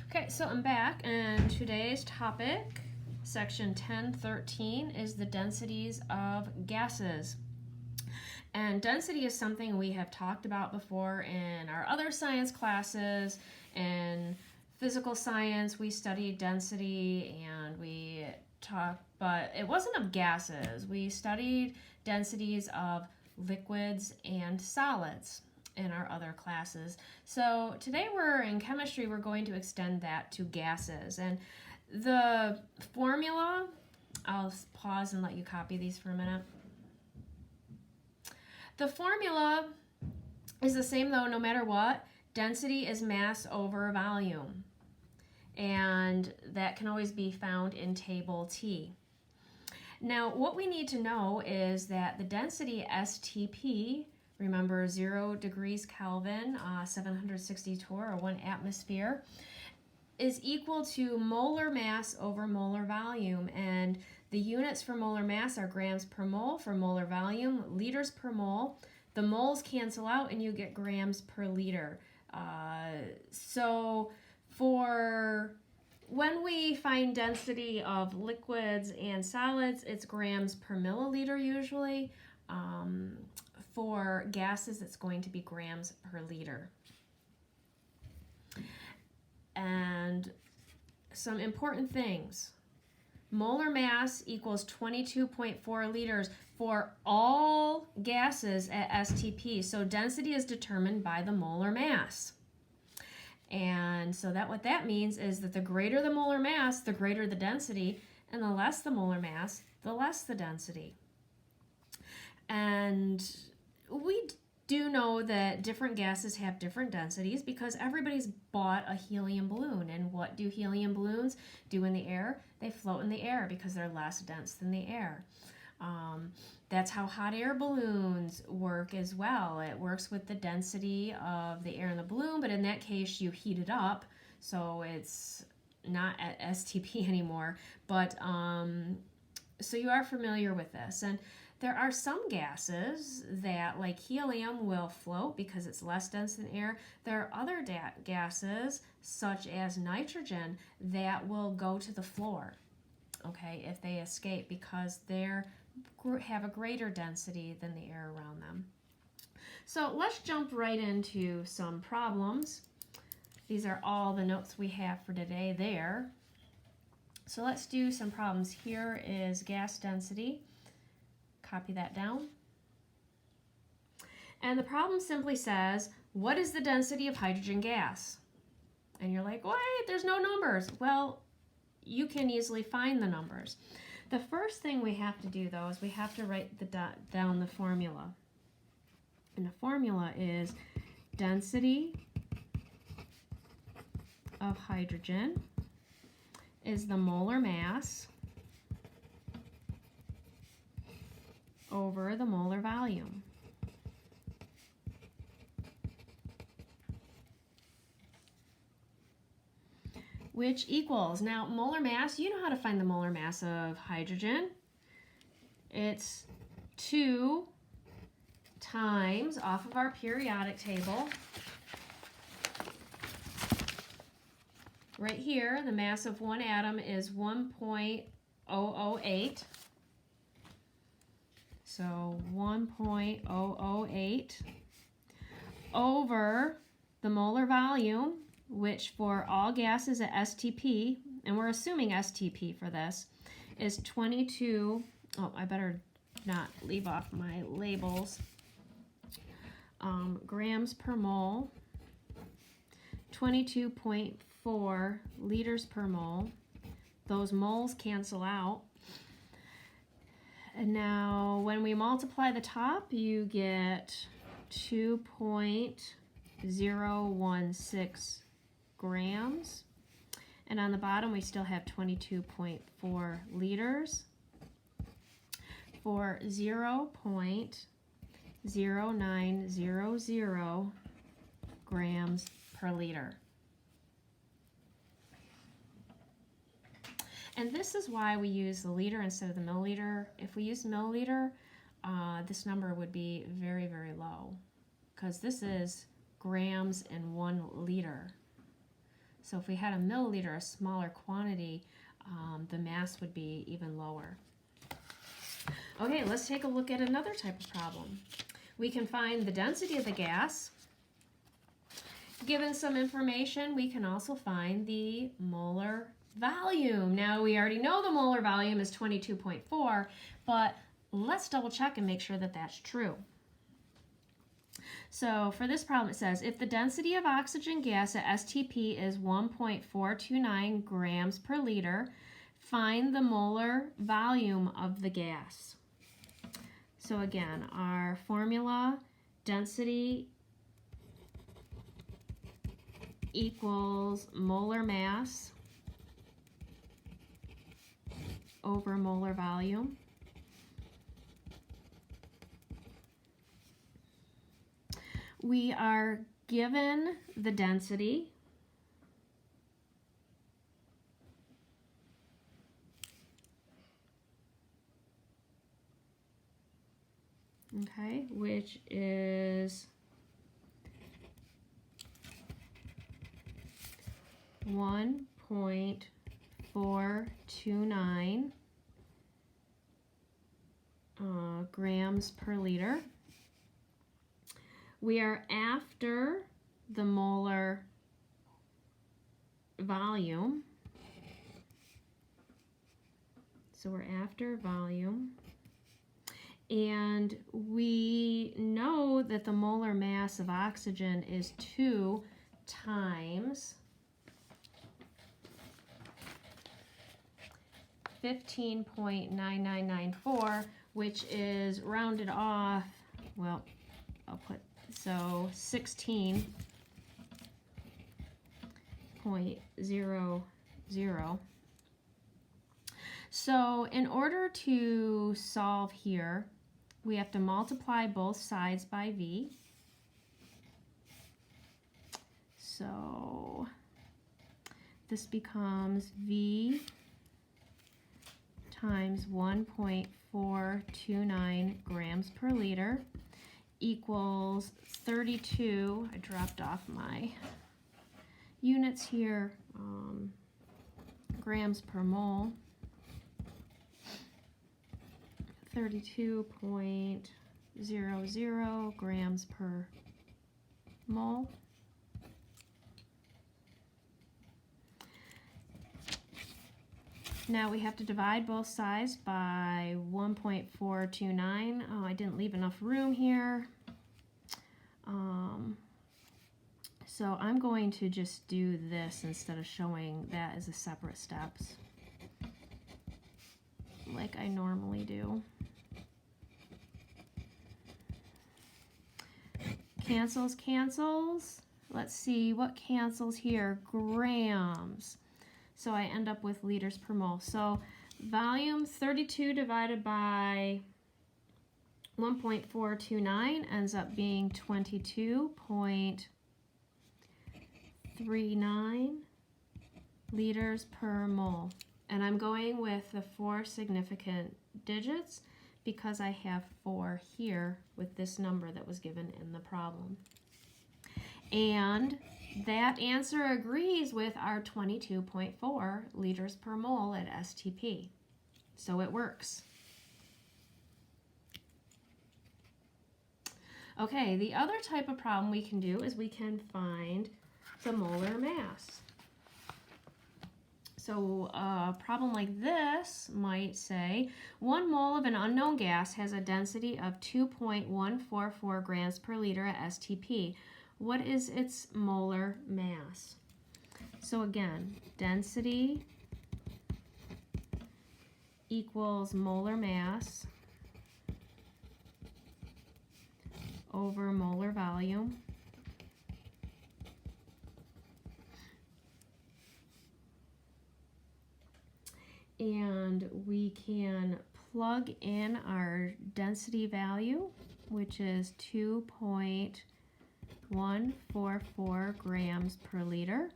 Okay, so I'm back, and today's topic, section 1013, is the densities of gases. And density is something we have talked about before in our other science classes. In physical science, we studied density and we talked, but it wasn't of gases. We studied densities of liquids and solids in our other classes. So today in chemistry, we're going to extend that to gases. And the formula, I'll pause and let you copy these for a minute. The formula is the same though, no matter what. Density is mass over volume. And that can always be found in table T. Now, what we need to know is that the density STP, remember 0 degrees Kelvin, 762 or 1 atmosphere, is equal to molar mass over molar volume. And the units for molar mass are grams per mole, for molar volume, liters per mole. The moles cancel out and you get grams per liter. So for when we find density of liquids and solids, it's grams per milliliter usually. For gases, it's going to be grams per liter. And some important things. Molar mass equals 22.4 liters for all gases at STP. So density is determined by the molar mass. And so what that means is that the greater the molar mass, the greater the density, and the less the molar mass, the less the density. And we do know that different gases have different densities because everybody's bought a helium balloon. And what do helium balloons do in the air? They float in the air because they're less dense than the air. That's how hot air balloons work as well. It works with the density of the air in the balloon, but in that case you heat it up, so it's not at STP anymore. But so you are familiar with this. And there are some gases that, like helium, will float because it's less dense than air. There are other gases, such as nitrogen, that will go to the floor, okay, if they escape because they have a greater density than the air around them. So let's jump right into some problems. These are all the notes we have for today there. So let's do some problems. Here is gas density. Copy that down. And the problem simply says, what is the density of hydrogen gas? And you're like, wait, there's no numbers. Well, you can easily find the numbers. The first thing we have to do, though, is we have to write down the formula. And the formula is density of hydrogen is the molar mass over the molar volume. Which equals, now molar mass, you know how to find the molar mass of hydrogen. It's 2 times, off of our periodic table, right here, the mass of one atom is 1.008. So 1.008 over the molar volume, which for all gases at STP, and we're assuming STP for this, is 22, I better not leave off my labels, grams per mole, 22.4 liters per mole. Those moles cancel out. And now when we multiply the top, you get 2.016 grams. And on the bottom, we still have 22.4 liters for 0.0900 grams per liter. And this is why we use the liter instead of the milliliter. If we use milliliter, this number would be very, very low because this is grams in 1 liter. So if we had a milliliter, a smaller quantity, the mass would be even lower. Okay, let's take a look at another type of problem. We can find the density of the gas. Given some information, we can also find the molar volume. Now, we already know the molar volume is 22.4, but let's double check and make sure that that's true. So for this problem, it says, if the density of oxygen gas at STP is 1.429 grams per liter, find the molar volume of the gas. So again, our formula, density equals molar mass over molar volume. We are given the density, okay, which is 1.429 grams per liter. We are after the molar volume. So we're after volume. And we know that the molar mass of oxygen is 2 times 15.9994, which is rounded off, well, I'll put, so 16.00. So in order to solve here, we have to multiply both sides by V. So this becomes V times 1.429 grams per liter equals 32, I dropped off my units here, grams per mole, 32.00 grams per mole. Now we have to divide both sides by 1.429. Oh, I didn't leave enough room here. So I'm going to just do this instead of showing that as a separate steps, like I normally do. Cancels, cancels. Let's see what cancels here. Grams. So I end up with liters per mole. So volume 32 divided by 1.429 ends up being 22.39 liters per mole. And I'm going with the 4 significant digits because I have 4 here with this number that was given in the problem. And that answer agrees with our 22.4 liters per mole at STP. So it works. Okay, the other type of problem we can do is we can find the molar mass. So a problem like this might say 1 mole of an unknown gas has a density of 2.144 grams per liter at STP. What is its molar mass? So again, density equals molar mass over molar volume. And we can plug in our density value, which is 2.144 grams per liter.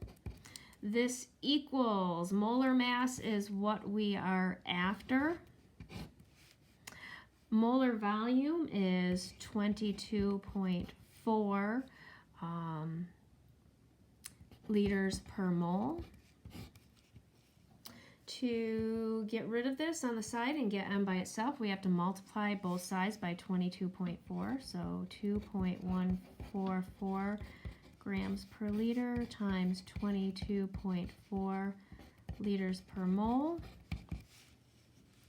This equals, molar mass is what we are after. Molar volume is 22.4. liters per mole. To get rid of this on the side and get M by itself, we have to multiply both sides by 22.4. So 2.144 grams per liter times 22.4 liters per mole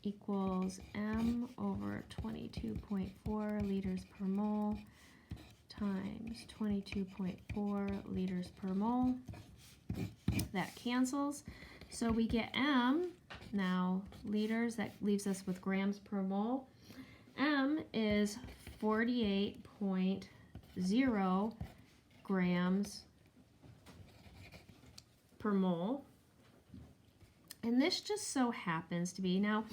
equals M over 22.4 liters per mole times 22.4 liters per mole. That cancels. So we get M, now liters, that leaves us with grams per mole. M is 48.0 grams per mole. And this just so happens to be, now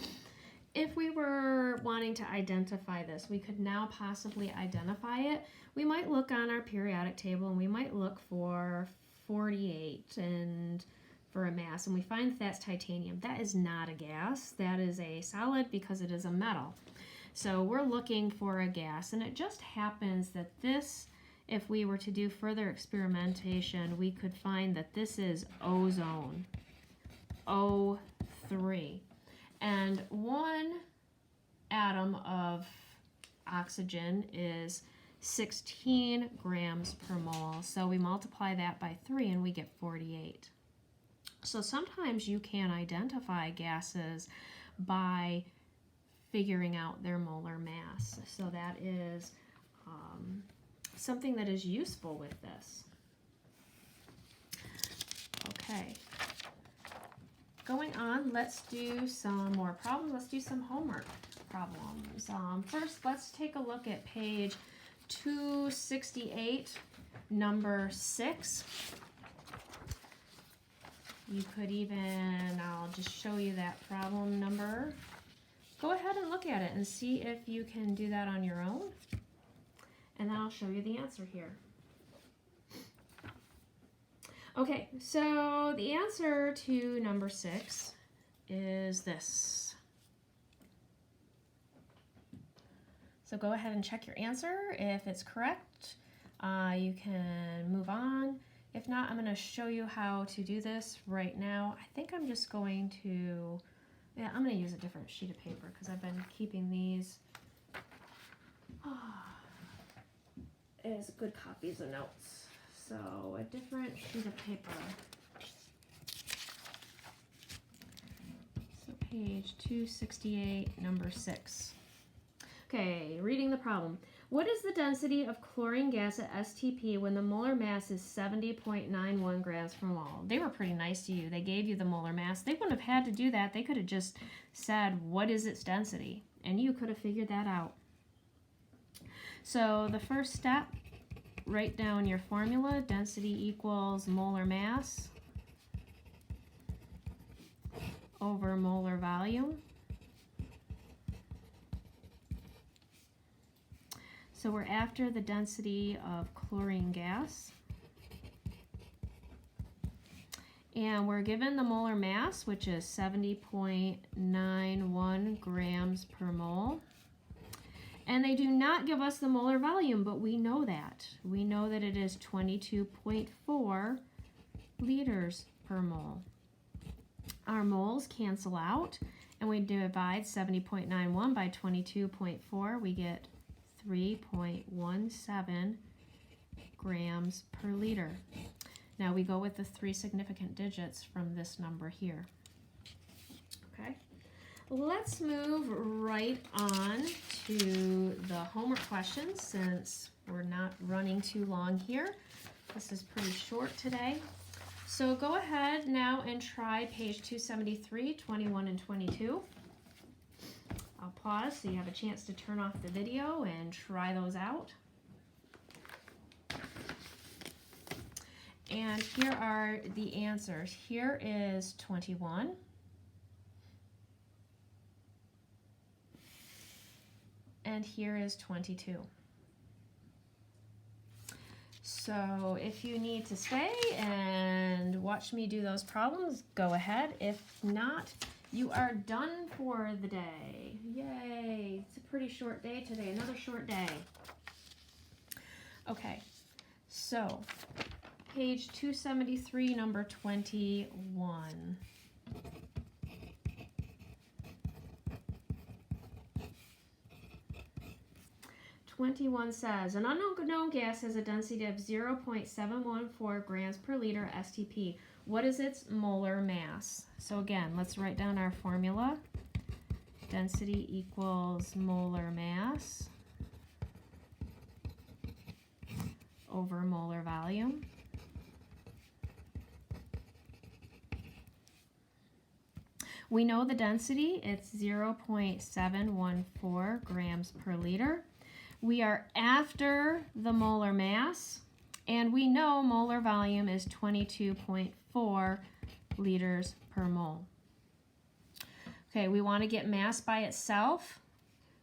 if we were wanting to identify this, we could now possibly identify it. We might look on our periodic table and we might look for 48 and for a mass, and we find that that's titanium. That is not a gas. That is a solid because it is a metal. So we're looking for a gas, and it just happens that this, if we were to do further experimentation, we could find that this is ozone, O3. And one atom of oxygen is 16 grams per mole. So we multiply that by 3 and we get 48. So sometimes you can identify gases by figuring out their molar mass. So that is something that is useful with this. Okay. Going on, let's do some more problems. Let's do some homework problems. First, let's take a look at page 268, number 6. You could even, I'll just show you that problem number. Go ahead and look at it and see if you can do that on your own. And then I'll show you the answer here. Okay, so the answer to number 6 is this. So go ahead and check your answer. If it's correct, you can move on. If not, I'm going to show you how to do this right now. I think I'm just going to, I'm going to use a different sheet of paper because I've been keeping these as good copies of notes. So a different sheet of paper. So page 268, number 6. Okay, reading the problem. What is the density of chlorine gas at STP when the molar mass is 70.91 grams per mole? They were pretty nice to you. They gave you the molar mass. They wouldn't have had to do that. They could have just said, what is its density? And you could have figured that out. So the first step, write down your formula. Density equals molar mass over molar volume. So we're after the density of chlorine gas. And we're given the molar mass, which is 70.91 grams per mole. And they do not give us the molar volume, but we know that. We know that it is 22.4 liters per mole. Our moles cancel out, and we divide 70.91 by 22.4. We get 3.17 grams per liter. Now we go with the 3 significant digits from this number here. Okay, let's move right on to the homework questions since we're not running too long here. This is pretty short today. So go ahead now and try page 273, 21 and 22. I'll pause so you have a chance to turn off the video and try those out. And here are the answers. Here is 21. And here is 22. So if you need to stay and watch me do those problems, go ahead. If not, you are done for the day. Yay! It's a pretty short day today, another short day. Okay, so page 273, number 21. #21 says, an unknown gas has a density of 0.714 grams per liter STP. What is its molar mass? So again, let's write down our formula. Density equals molar mass over molar volume. We know the density, it's 0.714 grams per liter. We are after the molar mass, and we know molar volume is 22.4 liters per mole. Okay, we want to get mass by itself,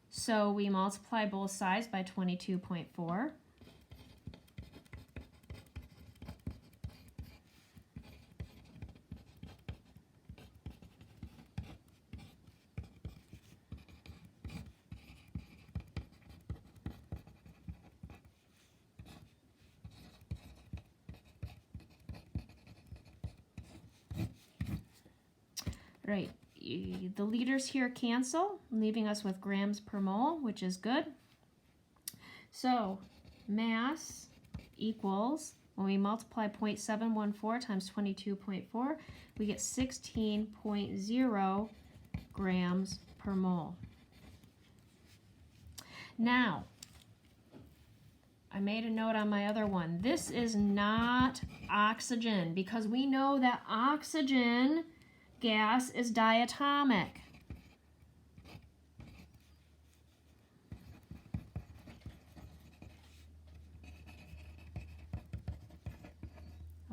so we multiply both sides by 22.4. Right, the liters here cancel, leaving us with grams per mole, which is good. So mass equals, when we multiply 0.714 times 22.4, we get 16.0 grams per mole. Now, I made a note on my other one. This is not oxygen, because we know that oxygen gas is diatomic.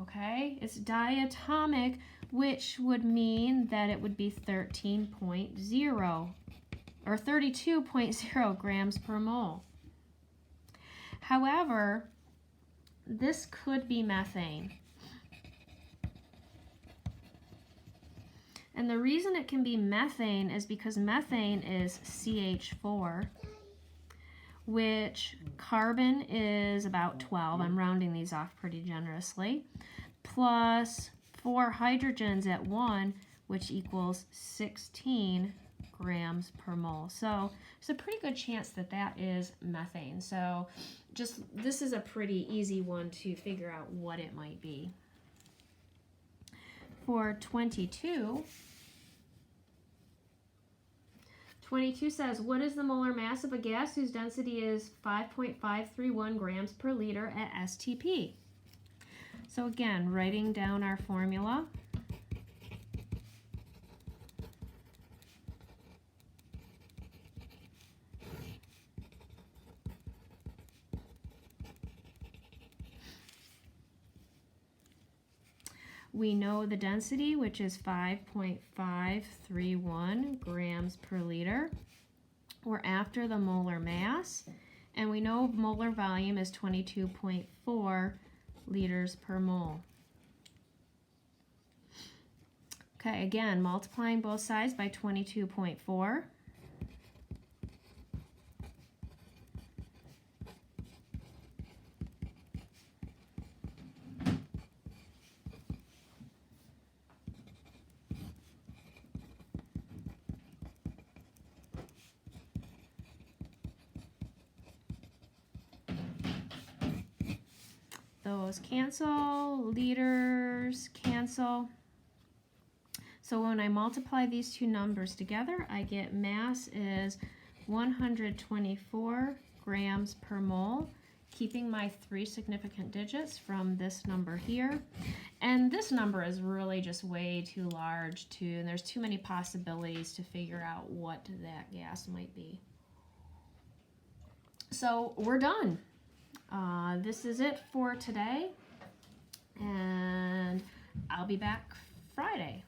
Okay, it's diatomic, which would mean that it would be 13.0 or 32.0 grams per mole. However, this could be methane. And the reason it can be methane is because methane is CH4, which carbon is about 12. I'm rounding these off pretty generously, plus 4 hydrogens at 1, which equals 16 grams per mole. So there's a pretty good chance that that is methane. So just this is a pretty easy one to figure out what it might be. For 22 says, what is the molar mass of a gas whose density is 5.531 grams per liter at STP? So again, writing down our formula. We know the density, which is 5.531 grams per liter. We're after the molar mass, and we know molar volume is 22.4 liters per mole. Okay, again, multiplying both sides by 22.4. Those cancel, liters cancel. So when I multiply these two numbers together, I get mass is 124 grams per mole, keeping my 3 significant digits from this number here. And this number is really just way too large and there's too many possibilities to figure out what that gas might be. So we're done. This is it for today, and I'll be back Friday.